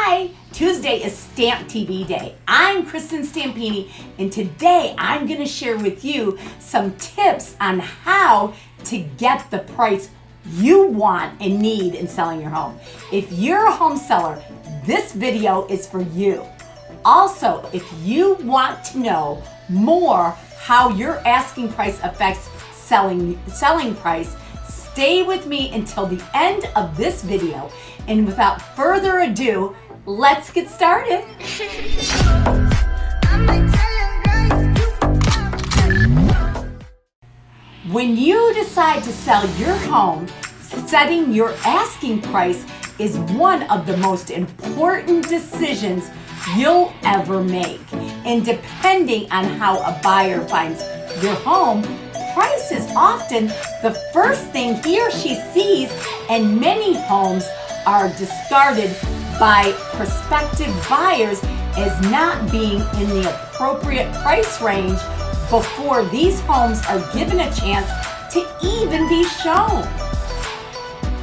Hi! Tuesday is Stamp TV Day. I'm Kristin Stampini, and today I'm going to share with you some tips on how to get the price you want and need in selling your home. If you're a home seller, this video is for you. Also, if you want to know more how your asking price affects selling price, stay with me until the end of this video. And without further ado, let's get started. When you decide to sell your home, setting your asking price is one of the most important decisions you'll ever make. And depending on how a buyer finds your home, price is often the first thing he or she sees, and many homes are discarded by prospective buyers as not being in the appropriate price range before these homes are given a chance to even be shown.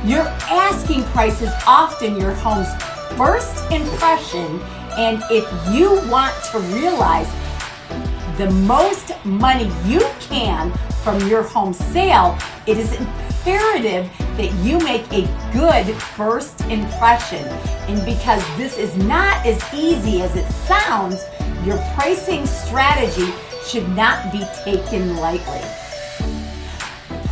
Your asking price is often your home's first impression, and if you want to realize the most money you can from your home sale, it is imperative that you make a good first impression. And because this is not as easy as it sounds, your pricing strategy should not be taken lightly.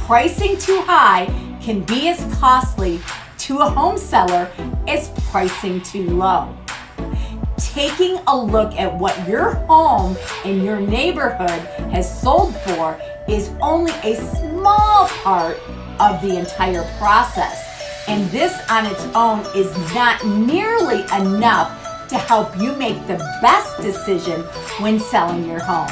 Pricing too high can be as costly to a home seller as pricing too low. Taking a look at what your home in your neighborhood has sold for is only a small part of the entire process. And this on its own is not nearly enough to help you make the best decision when selling your home.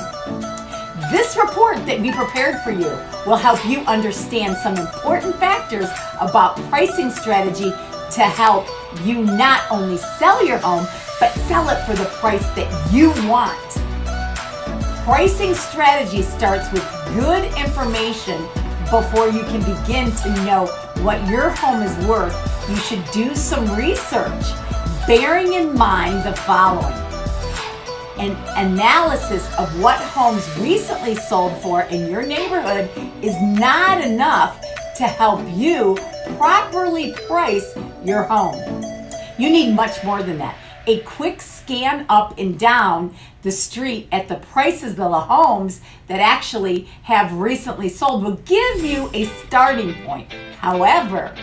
This report that we prepared for you will help you understand some important factors about pricing strategy to help you not only sell your home, but sell it for the price that you want. Pricing strategy starts with good information. Before you can begin to know what your home is worth, you should do some research, bearing in mind the following. An analysis of what homes recently sold for in your neighborhood is not enough to help you properly price your home. You need much more than that. A quick scan up and down the street at the prices of the homes that actually have recently sold will give you a starting point. However,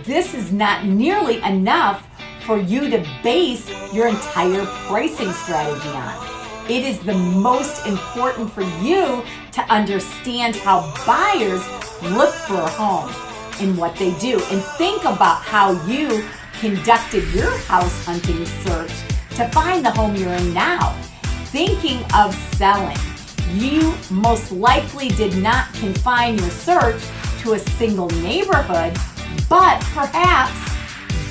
this is not nearly enough for you to base your entire pricing strategy on. It is the most important for you to understand how buyers look for a home and what they do, and think about how you conducted your house hunting search to find the home you're in now. Thinking of selling, you most likely did not confine your search to a single neighborhood, but perhaps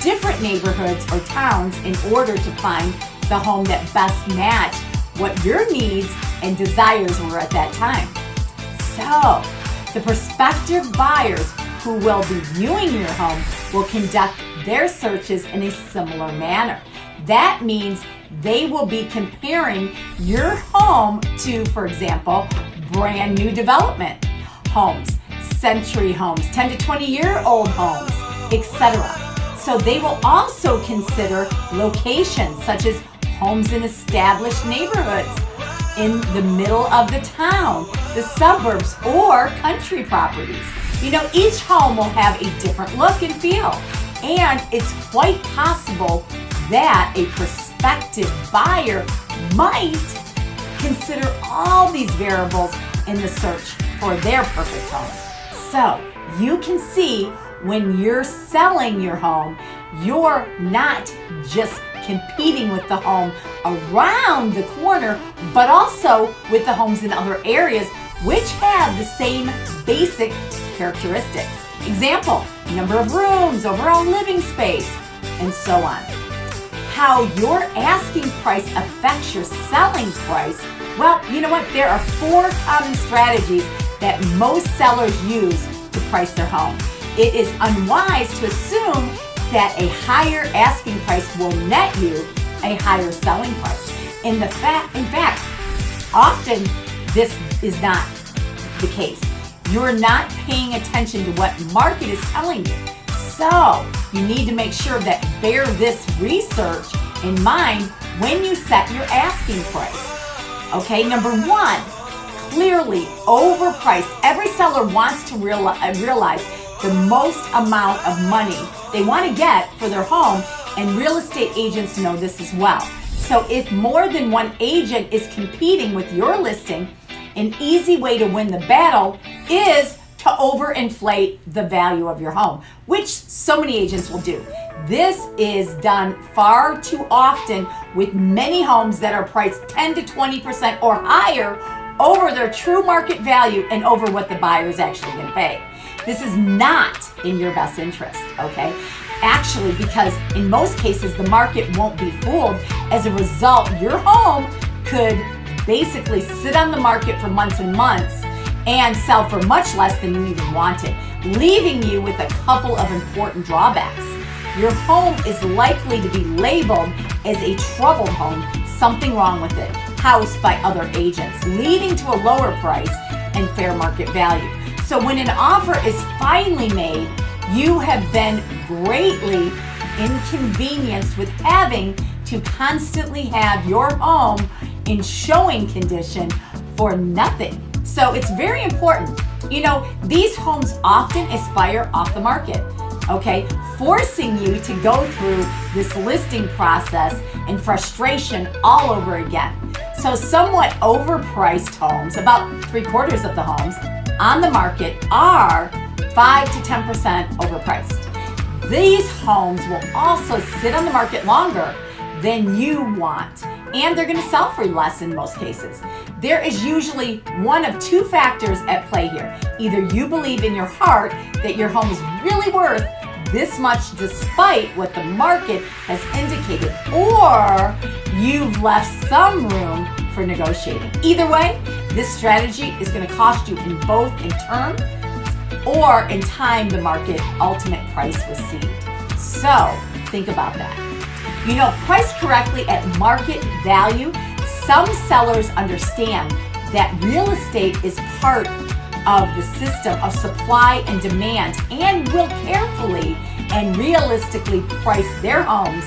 different neighborhoods or towns in order to find the home that best matched what your needs and desires were at that time. So, the prospective buyers who will be viewing your home will conduct their searches in a similar manner. That means they will be comparing your home to, for example, brand new development homes, century homes, 10 to 20-year-old homes, etc. So they will also consider locations such as homes in established neighborhoods, in the middle of the town, the suburbs, or country properties. You know, each home will have a different look and feel, and it's quite possible that a prospective buyer might consider all these variables in the search for their perfect home. So you can see when you're selling your home, you're not just competing with the home around the corner, but also with the homes in other areas which have the same basic characteristics. Example, number of rooms, overall living space, and so on. How your asking price affects your selling price? Well, you know what? There are 4 common strategies that most sellers use to price their home. It is unwise to assume that a higher asking price will net you a higher selling price. In fact, often this is not the case. You're not paying attention to what market is telling you. So you need to make sure that bear this research in mind when you set your asking price. Okay, number one, clearly overpriced. Every seller wants to realize the most amount of money they want to get for their home, and real estate agents know this as well. So if more than one agent is competing with your listing, an easy way to win the battle is to overinflate the value of your home, which so many agents will do. This is done far too often with many homes that are priced 10 to 20% or higher over their true market value and over what the buyer is actually going to pay. This is not in your best interest, okay? Actually, because in most cases, the market won't be fooled. As a result, your home could basically sit on the market for months and months and sell for much less than you even wanted, leaving you with a couple of important drawbacks. Your home is likely to be labeled as a troubled home, something wrong with it, housed by other agents, leading to a lower price and fair market value. So when an offer is finally made, you have been greatly inconvenienced with having to constantly have your home in showing condition for nothing. So it's very important. You know, these homes often expire off the market, okay? Forcing you to go through this listing process and frustration all over again. So somewhat overpriced homes, about 3/4 of the homes on the market are 5 to 10% overpriced. These homes will also sit on the market longer than you want, and they're going to sell for less in most cases. There is usually one of two factors at play here. Either you believe in your heart that your home is really worth this much despite what the market has indicated, or you've left some room for negotiating. Either way, this strategy is going to cost you in both in term or in time the market ultimate price received. So think about that. You know, priced correctly at market value, some sellers understand that real estate is part of the system of supply and demand and will carefully and realistically price their homes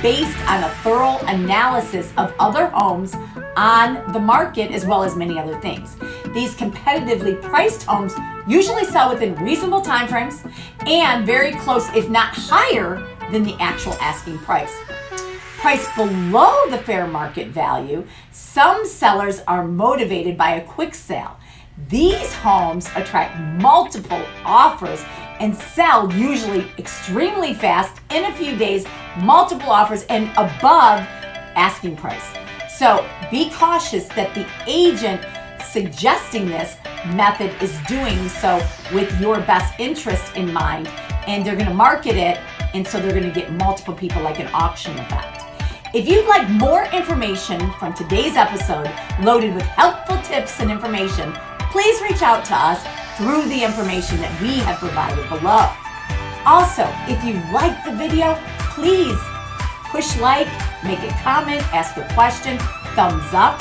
based on a thorough analysis of other homes on the market as well as many other things. These competitively priced homes usually sell within reasonable timeframes and very close, if not higher, than the actual asking price. Priced below the fair market value, some sellers are motivated by a quick sale. These homes attract multiple offers and sell usually extremely fast in a few days, multiple offers and above asking price. So be cautious that the agent suggesting this method is doing so with your best interest in mind, and they're going to market it, and so they're going to get multiple people, like an auction effect. If you'd like more information from today's episode loaded with helpful tips and information, please reach out to us through the information that we have provided below. Also, if you liked the video, please push like, make a comment, ask a question, thumbs up,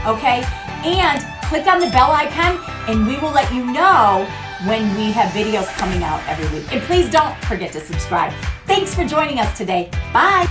okay? And click on the bell icon and we will let you know when we have videos coming out every week. And please don't forget to subscribe. Thanks for joining us today. Bye.